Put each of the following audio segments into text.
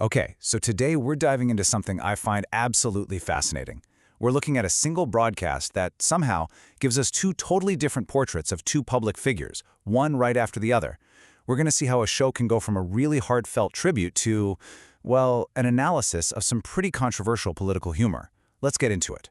Okay, so today we're diving into something I find absolutely fascinating. We're looking at a single broadcast that somehow gives us two totally different portraits of two public figures, one right after the other. We're going to see how a show can go from a really heartfelt tribute to, well, an analysis of some pretty controversial political humor. Let's get into it.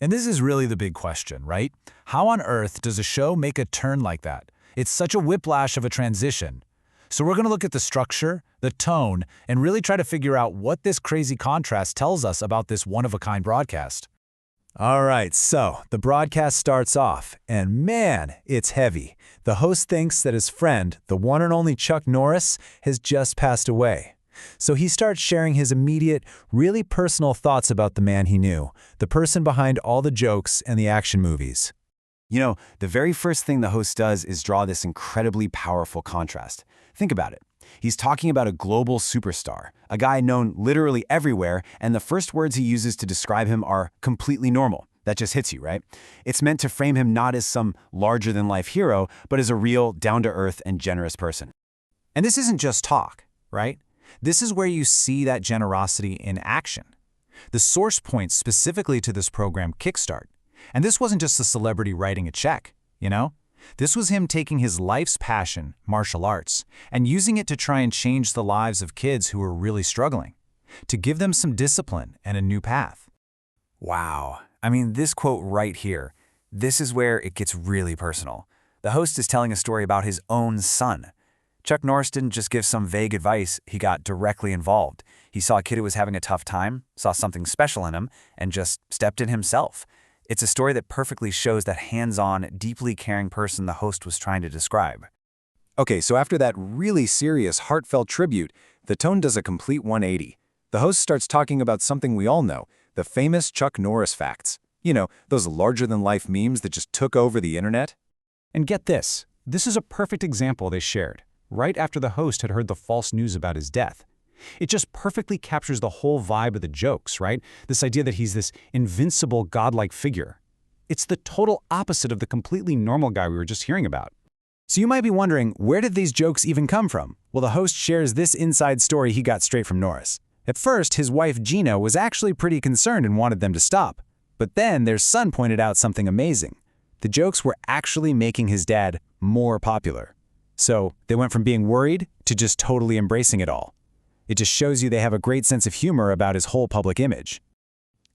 And this is really the big question, right? How on earth does a show make a turn like that? It's such a whiplash of a transition. So we're going to look at the structure, the tone, and really try to figure out what this crazy contrast tells us about this one-of-a-kind broadcast. All right, so the broadcast starts off, and man, it's heavy. The host thinks that his friend, the one and only Chuck Norris, has just passed away. So he starts sharing his immediate, really personal thoughts about the man he knew, the person behind all the jokes and the action movies. You know, the very first thing the host does is draw this incredibly powerful contrast. Think about it. He's talking about a global superstar, a guy known literally everywhere, and the first words he uses to describe him are completely normal. That just hits you, right? It's meant to frame him not as some larger-than-life hero, but as a real, down-to-earth and generous person. And this isn't just talk, right? This is where you see that generosity in action. The source points specifically to this program, Kickstart. And this wasn't just a celebrity writing a check, you know? This was him taking his life's passion, martial arts, and using it to try and change the lives of kids who were really struggling, to give them some discipline and a new path. Wow. I mean, this quote right here, this is where it gets really personal. The host is telling a story about his own son. Chuck Norris didn't just give some vague advice, he got directly involved. He saw a kid who was having a tough time, saw something special in him, and just stepped in himself. It's a story that perfectly shows that hands-on, deeply caring person the host was trying to describe. Okay, so after that really serious, heartfelt tribute, the tone does a complete 180. The host starts talking about something we all know, the famous Chuck Norris facts. You know, those larger-than-life memes that just took over the internet. And get this, this is a perfect example they shared, right after the host had heard the false news about his death. It just perfectly captures the whole vibe of the jokes, right? This idea that he's this invincible, godlike figure. It's the total opposite of the completely normal guy we were just hearing about. So you might be wondering, where did these jokes even come from? Well, the host shares this inside story he got straight from Norris. At first, his wife Gina was actually pretty concerned and wanted them to stop. But then their son pointed out something amazing. The jokes were actually making his dad more popular. So they went from being worried to just totally embracing it all. It just shows you they have a great sense of humor about his whole public image.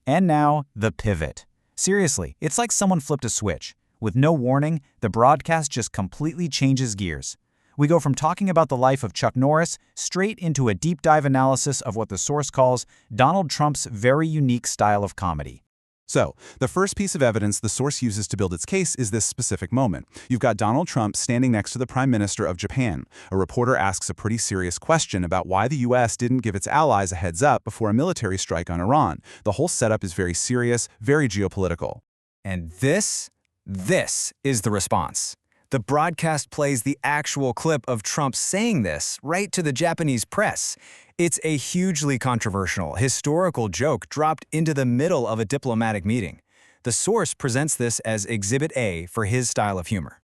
And now, the pivot. Seriously, it's like someone flipped a switch. With no warning, the broadcast just completely changes gears. We go from talking about the life of Chuck Norris straight into a deep dive analysis of what the source calls Donald Trump's very unique style of comedy. So, the first piece of evidence the source uses to build its case is this specific moment. You've got Donald Trump standing next to the Prime Minister of Japan. A reporter asks a pretty serious question about why the U.S. didn't give its allies a heads up before a military strike on Iran. The whole setup is very serious, very geopolitical. And this is the response. The broadcast plays the actual clip of Trump saying this right to the Japanese press. It's a hugely controversial, historical joke dropped into the middle of a diplomatic meeting. The source presents this as Exhibit A for his style of humor.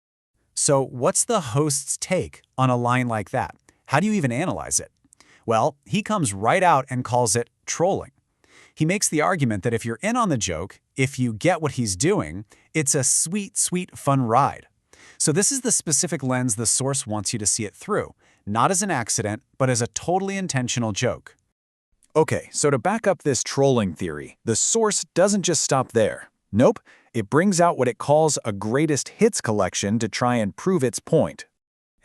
So what's the host's take on a line like that? How do you even analyze it? Well, he comes right out and calls it trolling. He makes the argument that if you're in on the joke, if you get what he's doing, it's a sweet, sweet, fun ride. So this is the specific lens the source wants you to see it through, not as an accident, but as a totally intentional joke. Okay, so to back up this trolling theory, the source doesn't just stop there. Nope, it brings out what it calls a greatest hits collection to try and prove its point.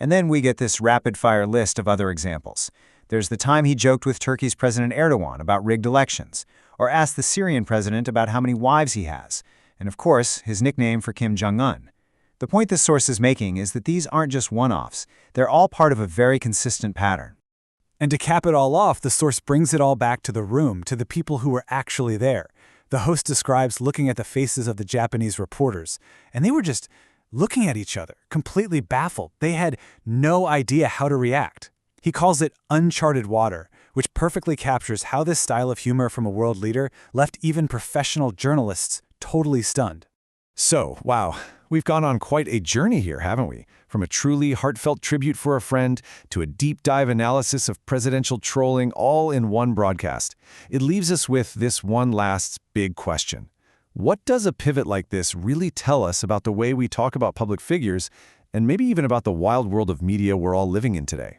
And then we get this rapid-fire list of other examples. There's the time he joked with Turkey's President Erdogan about rigged elections, or asked the Syrian president about how many wives he has, and of course, his nickname for Kim Jong-un. The point this source is making is that these aren't just one-offs. They're all part of a very consistent pattern. And to cap it all off, the source brings it all back to the room, to the people who were actually there. The host describes looking at the faces of the Japanese reporters, and they were just looking at each other, completely baffled. They had no idea how to react. He calls it uncharted water, which perfectly captures how this style of humor from a world leader left even professional journalists totally stunned. So, wow, we've gone on quite a journey here, haven't we? From a truly heartfelt tribute for a friend to a deep dive analysis of presidential trolling all in one broadcast. It leaves us with this one last big question. What does a pivot like this really tell us about the way we talk about public figures, and maybe even about the wild world of media we're all living in today?